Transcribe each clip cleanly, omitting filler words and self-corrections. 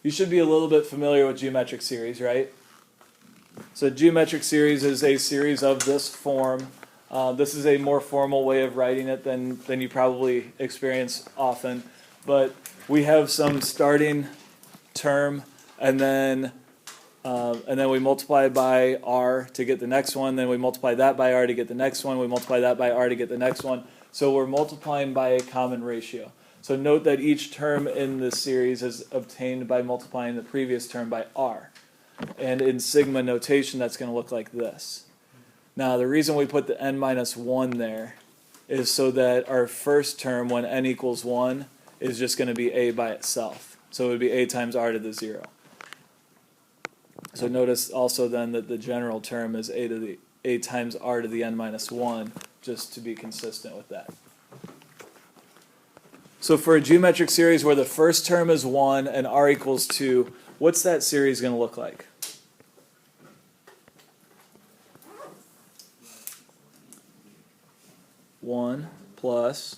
you should be a little bit familiar with geometric series, right? So geometric series is a series of this form. This is a more formal way of writing it than you probably experience often. But we have some starting term, and then we multiply by r to get the next one. Then we multiply that by r to get the next one. We multiply that by r to get the next one. So we're multiplying by a common ratio. So note that each term in this series is obtained by multiplying the previous term by r. And in sigma notation, that's going to look like this. Now, the reason we put the n minus 1 there is so that our first term, when n equals 1, is just going to be a by itself. So it would be a times r to the 0. So notice also then that the general term is a times r to the n minus 1, just to be consistent with that. So for a geometric series where the first term is 1 and r equals 2, what's that series going to look like? One plus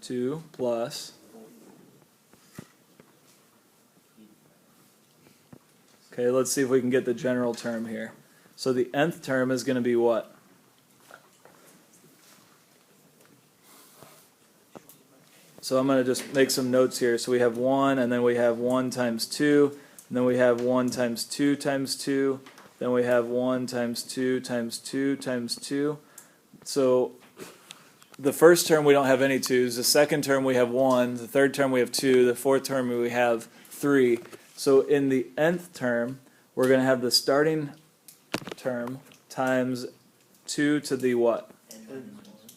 2 plus. Okay, let's see if we can get the general term here. So the nth term is going to be what? So I'm going to just make some notes here. So we have 1, and then we have 1 times 2, and then we have 1 times 2 times 2, then we have 1 times 2 times 2 times 2. So the first term we don't have any 2's, the second term we have 1, the third term we have 2, the fourth term we have 3. So in the nth term, we're going to have the starting term times 2 to the what?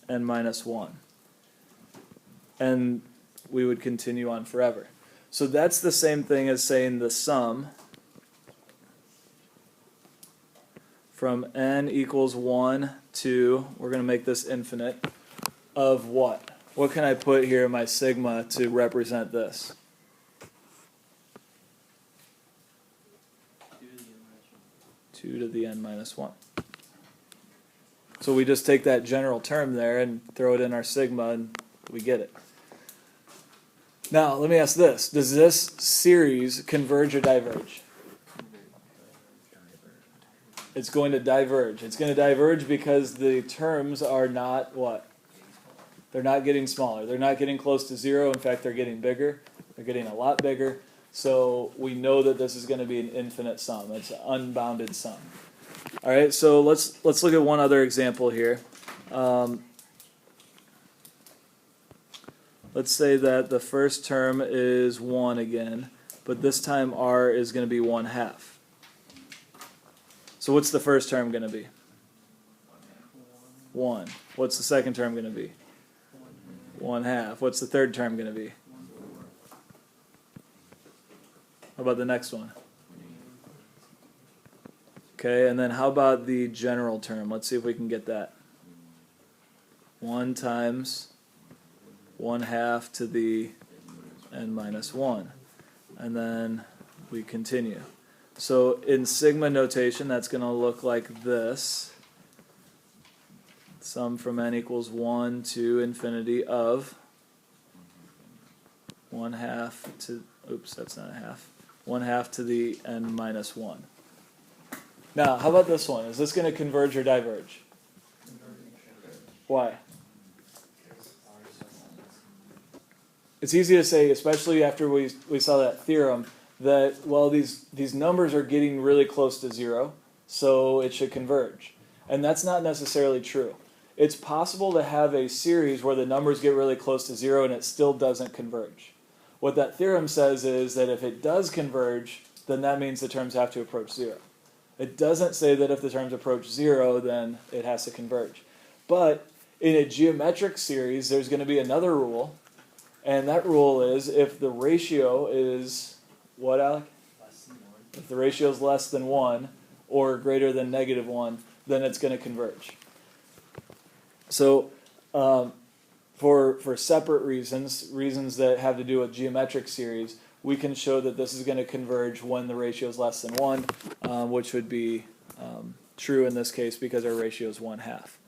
N minus 1. And we would continue on forever. So that's the same thing as saying the sum from n equals 1 to, we're going to make this infinite, of what? What can I put here in my sigma to represent this? 2 to the n minus 1. So we just take that general term there and throw it in our sigma, and we get it. Now, let me ask this. Does this series converge or diverge? It's going to diverge. It's going to diverge because the terms are not what? They're not getting smaller. They're not getting close to 0. In fact, they're getting bigger. They're getting a lot bigger. So we know that this is going to be an infinite sum. It's an unbounded sum. All right, so let's look at one other example here. Let's say that the first term is 1 again, but this time r is going to be 1/2. So what's the first term going to be? 1. What's the second term going to be? 1/2. What's the third term going to be? How about the next one? Okay, and then how about the general term? Let's see if we can get that. 1 times 1/2 to the n minus 1. And then we continue. So in sigma notation, that's going to look like this. Sum from n equals 1 to infinity of 1/2 to, oops, that's not a half. 1/2 to the n minus 1. Now, how about this one? Is this going to converge or diverge? Why? It's easy to say, especially after we saw that theorem, that, well, these numbers are getting really close to 0, so it should converge. And that's not necessarily true. It's possible to have a series where the numbers get really close to 0 and it still doesn't converge. What that theorem says is that if it does converge, then that means the terms have to approach 0. It doesn't say that if the terms approach 0, then it has to converge. But in a geometric series, there's going to be another rule. And that rule is if the ratio is, what, Alec? Less than 1. If the ratio is less than 1 or greater than -1, then it's going to converge. So for separate reasons that have to do with geometric series, we can show that this is going to converge when the ratio is less than 1, which would be true in this case because our ratio is 1/2.